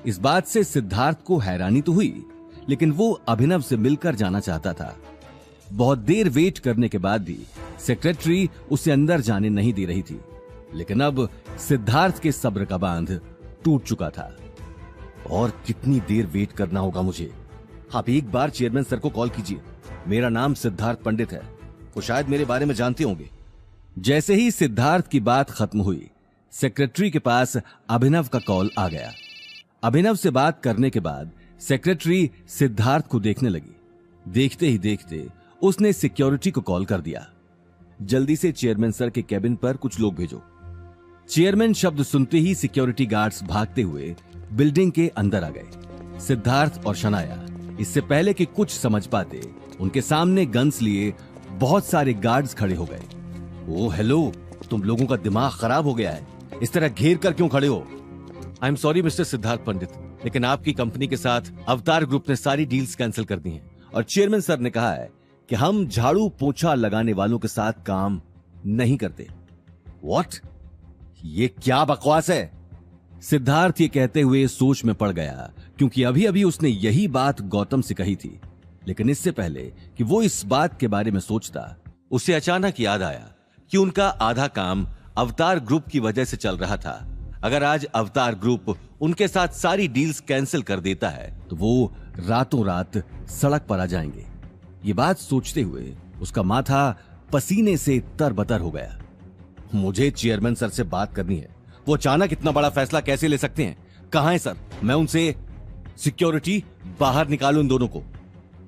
इस बात से सिद्धार्थ को हैरानी तो हुई, लेकिन वो अभिनव से मिलकर जाना चाहता था। बहुत देर वेट करने के बाद भी सेक्रेटरी उसे अंदर जाने नहीं दे रही थी, लेकिन अब सिद्धार्थ के सब्र का बांध टूट चुका था। और कितनी देर वेट करना होगा मुझे? आप एक बार चेयरमैन सर को कॉल कीजिए। मेरा नाम सिद्धार्थ पंडित है, वो शायद मेरे बारे में जानते होंगे। जैसे ही सिद्धार्थ की बात खत्म हुई, सेक्रेटरी के पास अभिनव का कॉल आ गया। अभिनव से बात करने के बाद सेक्रेटरी सिद्धार्थ को देखने लगी। देखते ही देखते उसने सिक्योरिटी को कॉल कर दिया, जल्दी से चेयरमैन सर के केबिन पर कुछ लोग भेजो। चेयरमैन शब्द सुनते ही सिक्योरिटी गार्ड्स भागते हुए बिल्डिंग के अंदर आ गए। सिद्धार्थ और शनाया इससे पहले कि कुछ समझ पाते, उनके सामने गन्स लिए बहुत सारे गार्ड्स खड़े हो गए। ओ हेलो, तुम लोगों का दिमाग खराब हो गया है, इस तरह घेर कर क्यों खड़े हो? I am sorry mister Siddharth Pandit, लेकिन आपकी कंपनी के साथ अवतार ग्रुप ने सारी डील्स कैंसिल कर दी हैं और चेयरमैन सर ने कहा है कि हम झाड़ू पोछा लगाने वालों के साथ काम नहीं करते। व्हाट? ये क्या बकवास है? सिद्धार्थ ये कहते हुए सोच में पड़ गया, क्योंकि अभी अभी उसने यही बात गौतम से कही थी। लेकिन इससे पहले कि वो इस बात के बारे में सोचता, उसे अचानक याद आया कि उनका आधा काम अवतार ग्रुप की वजह से चल रहा था। अगर आज अवतार ग्रुप उनके साथ सारी डील्स कैंसिल कर देता है तो वो रातों रात सड़क पर आ जाएंगे। ये बात सोचते हुए उसका माथा पसीने से तरबतर हो गया। मुझे चेयरमैन सर से बात करनी है। वो अचानक इतना बड़ा फैसला कैसे ले सकते हैं? कहां है सर? मैं उनसे सिक्योरिटी बाहर निकालूं इन दोनों को।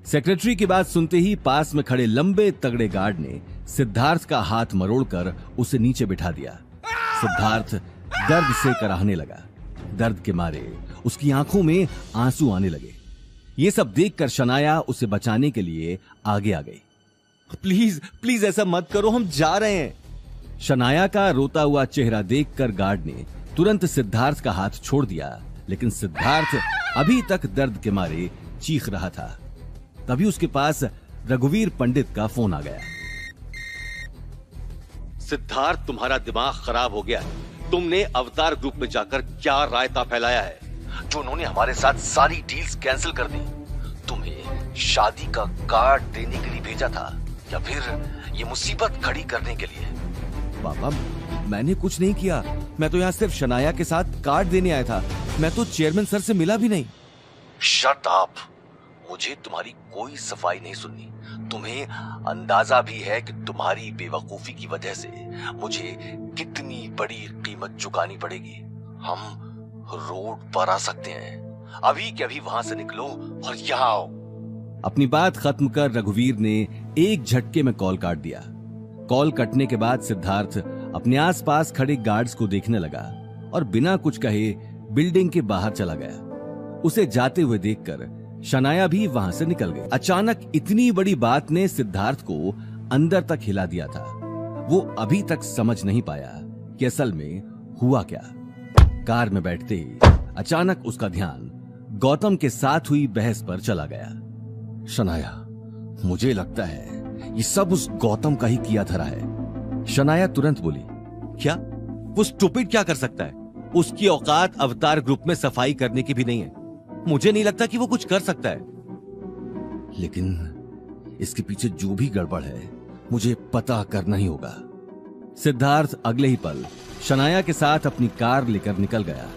सेक्रेटरी की बात सुनते ही पास में खड़े लंबे तगड़े गार्ड ने सिद्धार्थ का हाथ मरोड़कर उसे नीचे बिठा दिया। सिद्धार्थ दर्द से कराहने लगा। दर्द के मारे उसकी आंखों में आंसू आने लगे। ये सब देखकर शनाया उसे बचाने के लिए आगे आ गई। प्लीज प्लीज ऐसा मत करो, हम जा रहे हैं। शनाया का रोता हुआ चेहरा देखकर गार्ड ने तुरंत सिद्धार्थ का हाथ छोड़ दिया, लेकिन सिद्धार्थ अभी तक दर्द के मारे चीख रहा था। तभी उसके पास रघुवीर पंडित का फोन आ गया। सिद्धार्थ, तुम्हारा दिमाग खराब हो गया है। तुमने अवतार ग्रुप में जाकर क्या रायता फैलाया है जो उन्होंने हमारे साथ सारी डील्स कैंसिल कर दी? तुम्हें शादी का कार्ड देने के लिए भेजा था या फिर ये मुसीबत खड़ी करने के लिए? पापा, मैंने कुछ नहीं किया। मैं तो यहाँ सिर्फ शनाया के साथ कार्ड देने आया था। मैं तो चेयरमैन सर से मिला भी नहीं। Shut up! मुझे तुम्हारी कोई सफाई नहीं सुननी। तुम्हें अंदाजा भी है कि तुम्हारी बेवकूफी की वजह से मुझे कितनी बड़ी कीमत चुकानी पड़ेगी। हम रोड पर आ सकते हैं। अभी के अभी वहां से निकलो और यहाँ आओ। अपनी बात खत्म कर रघुवीर ने एक झटके में कॉल काट दिया। कॉल कटने के बाद सिद्धार्थ अपने आसपास खड़े गार्ड्स को देखने लगा और बिना कुछ कहे बिल्डिंग के बाहर चला गया। उसे जाते हुए देखकर शनाया भी वहां से निकल गई। अचानक इतनी बड़ी बात ने सिद्धार्थ को अंदर तक हिला दिया था। वो अभी तक समझ नहीं पाया कि असल में हुआ क्या। कार में बैठते ही अचानक उसका ध्यान गौतम के साथ हुई बहस पर चला गया। शनाया, मुझे लगता है ये सब उस गौतम का ही किया धरा है। शनाया तुरंत बोली, क्या? वो स्टूपिड क्या कर सकता है? उसकी औकात अवतार ग्रुप में सफाई करने की भी नहीं है। मुझे नहीं लगता कि वो कुछ कर सकता है। लेकिन इसके पीछे जो भी गड़बड़ है मुझे पता करना ही होगा। सिद्धार्थ अगले ही पल शनाया के साथ अपनी कार लेकर निकल गया,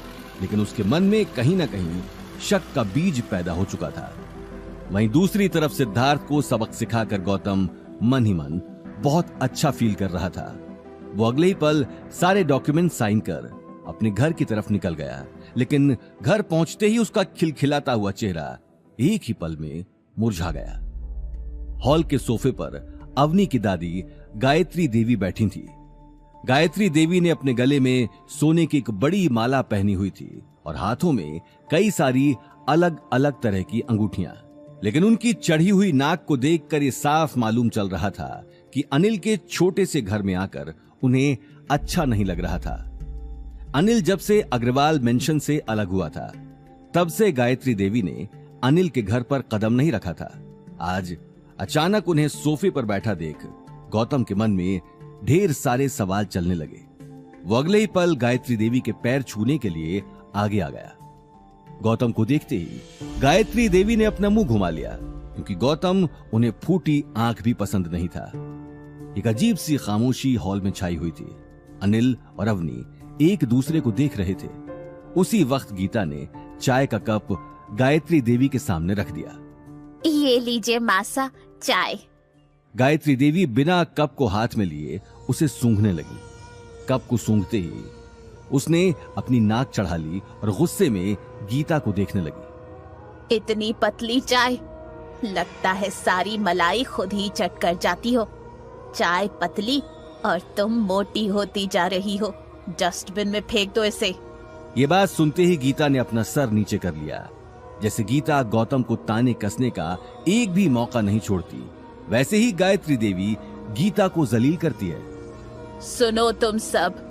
लेकिन उसके मन में कहीं ना कहीं शक का बीज पैदा हो चुका था। वहीं दूसरी तरफ सिद्धार्थ को सबक सिखाकर गौतम मन ही मन बहुत अच्छा फील कर रहा था। वो अगले ही पल सारे डॉक्यूमेंट साइन कर अपने घर की तरफ निकल गया, लेकिन घर पहुंचते ही उसका खिलखिलाता हुआ चेहरा एक ही पल में मुरझा गया। हॉल के सोफे पर अवनी की दादी गायत्री देवी बैठी थी। गायत्री देवी ने अपने गले में सोने की एक बड़ी माला पहनी हुई थी और हाथों में कई सारी अलग अलग तरह की अंगूठियां। लेकिन उनकी चढ़ी हुई नाक को देखकर ये साफ मालूम चल रहा था कि अनिल के छोटे से घर में आकर उन्हें अच्छा नहीं लग रहा था। अनिल जब से अग्रवाल मेंशन से अलग हुआ था, तब से गायत्री देवी ने अनिल के घर पर कदम नहीं रखा था। आज अचानक उन्हें सोफे पर बैठा देख गौतम के मन में ढेर सारे सवाल चलने लगे। वो अगले ही पल गायत्री देवी के पैर छूने के लिए आगे आ गया। गौतम को देखते ही गायत्री देवी ने अपना मुंह घुमा लिया, क्योंकि गौतम उन्हें फूटी आंख भी पसंद नहीं था। एक अजीब सी खामोशी हॉल में छाई हुई थी। अनिल और अवनी एक दूसरे को देख रहे थे। उसी वक्त गीता ने चाय का कप गायत्री देवी के सामने रख दिया। ये लीजिए मासा चाय। गायत्री देवी बिना कप को हाथ में लिए उसे सूंघने लगी। कप को सूंघते ही उसने अपनी नाक चढ़ा ली और गुस्से में गीता को देखने लगी। इतनी पतली चाय, लगता है सारी मलाई खुद ही चट कर जाती हो। चाय पतली और तुम मोटी होती जा रही हो। डस्टबिन में फेंक दो इसे। ये बात सुनते ही गीता ने अपना सर नीचे कर लिया। जैसे गीता गौतम को ताने कसने का एक भी मौका नहीं छोड़ती, वैसे ही गायत्री देवी गीता को जलील करती है। सुनो तुम सब,